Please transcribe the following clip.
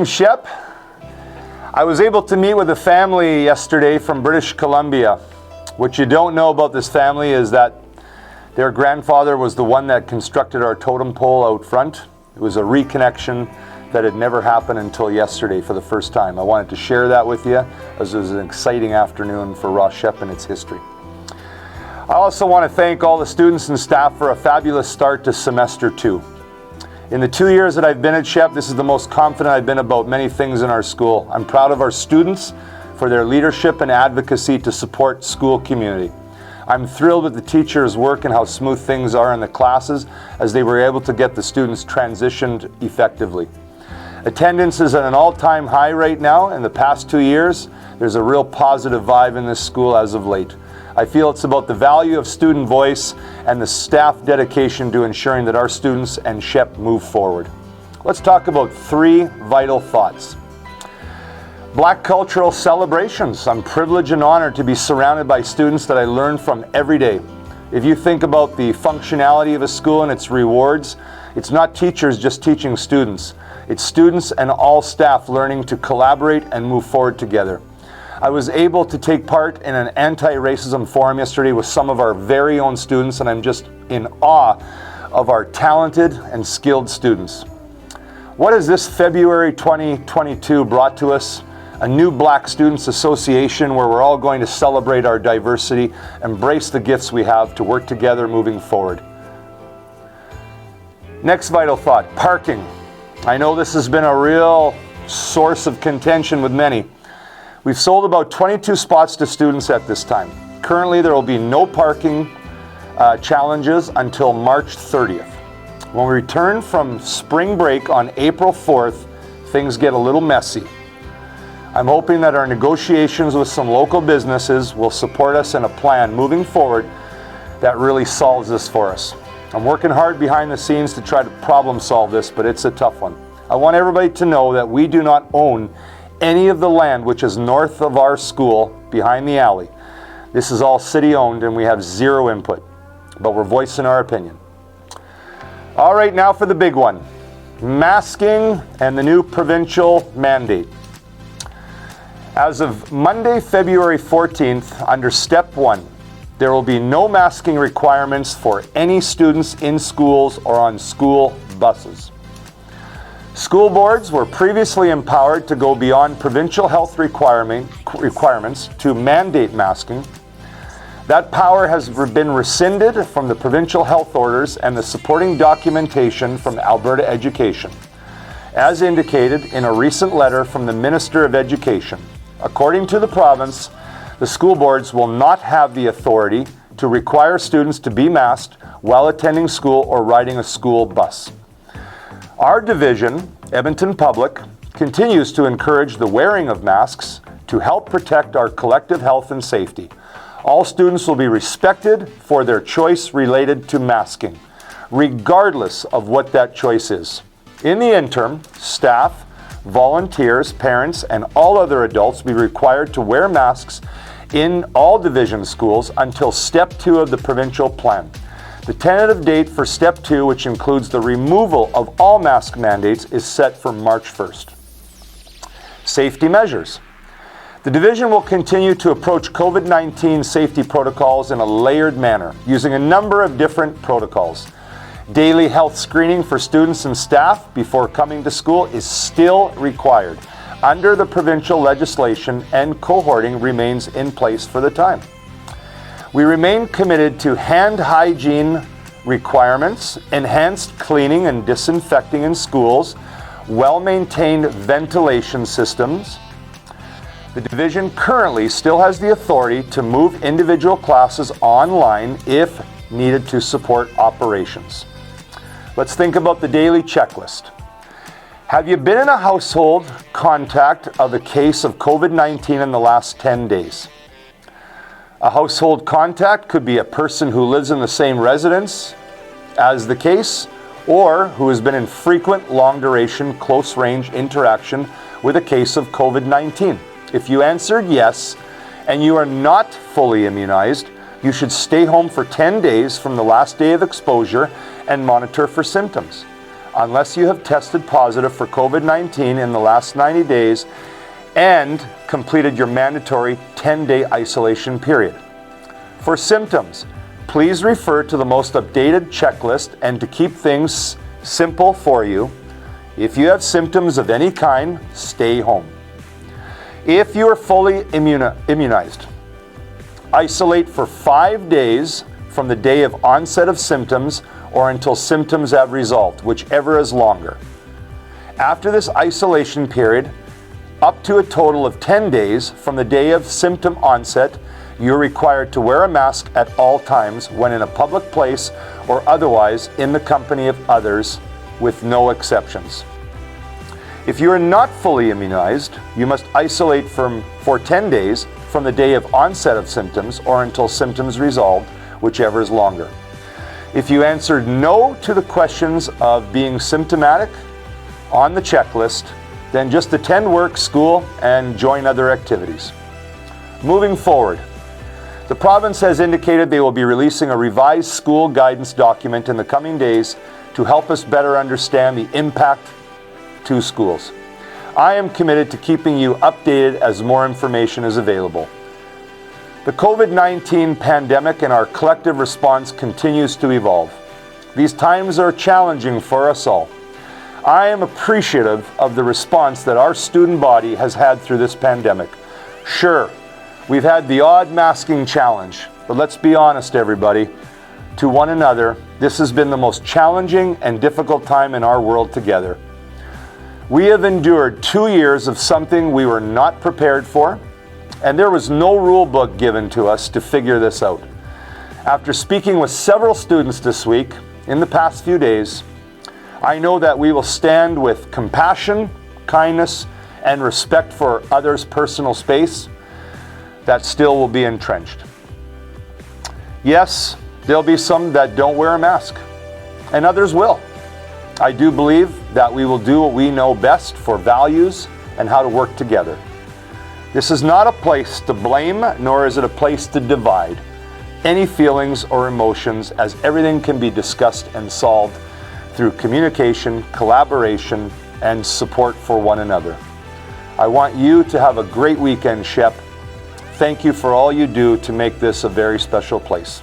name's Shep. I was able to meet with a family yesterday from British Columbia. What you don't know about this family is that their grandfather was the one that constructed our totem pole out front. It was a reconnection that had never happened until yesterday for the first time. I wanted to share that with you as it was an exciting afternoon for Ross Shep and its history. I also want to thank all the students and staff for a fabulous start to semester 2. In the 2 years that I've been at Shep, this is the most confident I've been about many things in our school. I'm proud of our students for their leadership and advocacy to support school community. I'm thrilled with the teachers' work and how smooth things are in the classes as they were able to get the students transitioned effectively. Attendance is at an all-time high right now. In the past 2 years, there's a real positive vibe in this school as of late. I feel it's about the value of student voice and the staff dedication to ensuring that our students and Shep move forward. Let's talk about 3 vital thoughts. Black cultural celebrations. I'm privileged and honored to be surrounded by students that I learn from every day. If you think about the functionality of a school and its rewards, it's not teachers just teaching students. It's students and all staff learning to collaborate and move forward together. I was able to take part in an anti-racism forum yesterday with some of our very own students, and I'm just in awe of our talented and skilled students. What has this February 2022 brought to us? A new Black Students Association where we're all going to celebrate our diversity, embrace the gifts we have to work together moving forward. Next vital thought, parking. I know this has been a real source of contention with many. We've sold about 22 spots to students at this time. Currently, there will be no parking challenges until March 30th. When we return from spring break on April 4th, things get a little messy. I'm hoping that our negotiations with some local businesses will support us in a plan moving forward that really solves this for us. I'm working hard behind the scenes to try to problem solve this, but it's a tough one. I want everybody to know that we do not own any of the land which is north of our school behind the alley. This is all city owned and we have zero input, but we're voicing our opinion. All right, now for the big one, masking and the new provincial mandate. As of Monday, February 14th, under step 1, there will be no masking requirements for any students in schools or on school buses. School boards were previously empowered to go beyond provincial health requirements to mandate masking. That power has been rescinded from the provincial health orders and the supporting documentation from Alberta Education, as indicated in a recent letter from the Minister of Education. According to the province, the school boards will not have the authority to require students to be masked while attending school or riding a school bus. Our division, Edmonton Public, continues to encourage the wearing of masks to help protect our collective health and safety. All students will be respected for their choice related to masking, regardless of what that choice is. In the interim, staff, volunteers, parents, and all other adults will be required to wear masks in all division schools until Step 2 of the provincial plan. The tentative date for Step 2, which includes the removal of all mask mandates, is set for March 1st. Safety measures. The division will continue to approach COVID-19 safety protocols in a layered manner, using a number of different protocols. Daily health screening for students and staff before coming to school is still required under the provincial legislation, and cohorting remains in place for the time. We remain committed to hand hygiene requirements, enhanced cleaning and disinfecting in schools, well-maintained ventilation systems. The division currently still has the authority to move individual classes online if needed to support operations. Let's think about the daily checklist. Have you been in a household contact of a case of COVID-19 in the last 10 days? A household contact could be a person who lives in the same residence as the case, or who has been in frequent long-duration, close-range interaction with a case of COVID-19. If you answered yes, and you are not fully immunized, you should stay home for 10 days from the last day of exposure and monitor for symptoms. unless you have tested positive for COVID-19 in the last 90 days and completed your mandatory 10-day isolation period. For symptoms, please refer to the most updated checklist, and to keep things simple for you, if you have symptoms of any kind, stay home. If you are fully immunized, isolate for 5 days from the day of onset of symptoms or until symptoms have resolved, whichever is longer. After this isolation period, up to a total of 10 days from the day of symptom onset, you're required to wear a mask at all times when in a public place or otherwise in the company of others, with no exceptions. If you are not fully immunized, you must isolate for 10 days from the day of onset of symptoms or until symptoms resolved, whichever is longer. If you answered no to the questions of being symptomatic on the checklist, then just attend work, school, and join other activities. Moving forward, the province has indicated they will be releasing a revised school guidance document in the coming days to help us better understand the impact to schools. I am committed to keeping you updated as more information is available. The COVID-19 pandemic and our collective response continues to evolve. These times are challenging for us all. I am appreciative of the response that our student body has had through this pandemic. Sure, we've had the odd masking challenge, but let's be honest, everybody, to one another, this has been the most challenging and difficult time in our world together. We have endured 2 years of something we were not prepared for, and there was no rule book given to us to figure this out. After speaking with several students this week, in the past few days, I know that we will stand with compassion, kindness, and respect for others' personal space that still will be entrenched. Yes, there'll be some that don't wear a mask, and others will. I do believe that we will do what we know best for values and how to work together. This is not a place to blame, nor is it a place to divide any feelings or emotions, as everything can be discussed and solved through communication, collaboration, and support for one another. I want you to have a great weekend, Shep. Thank you for all you do to make this a very special place.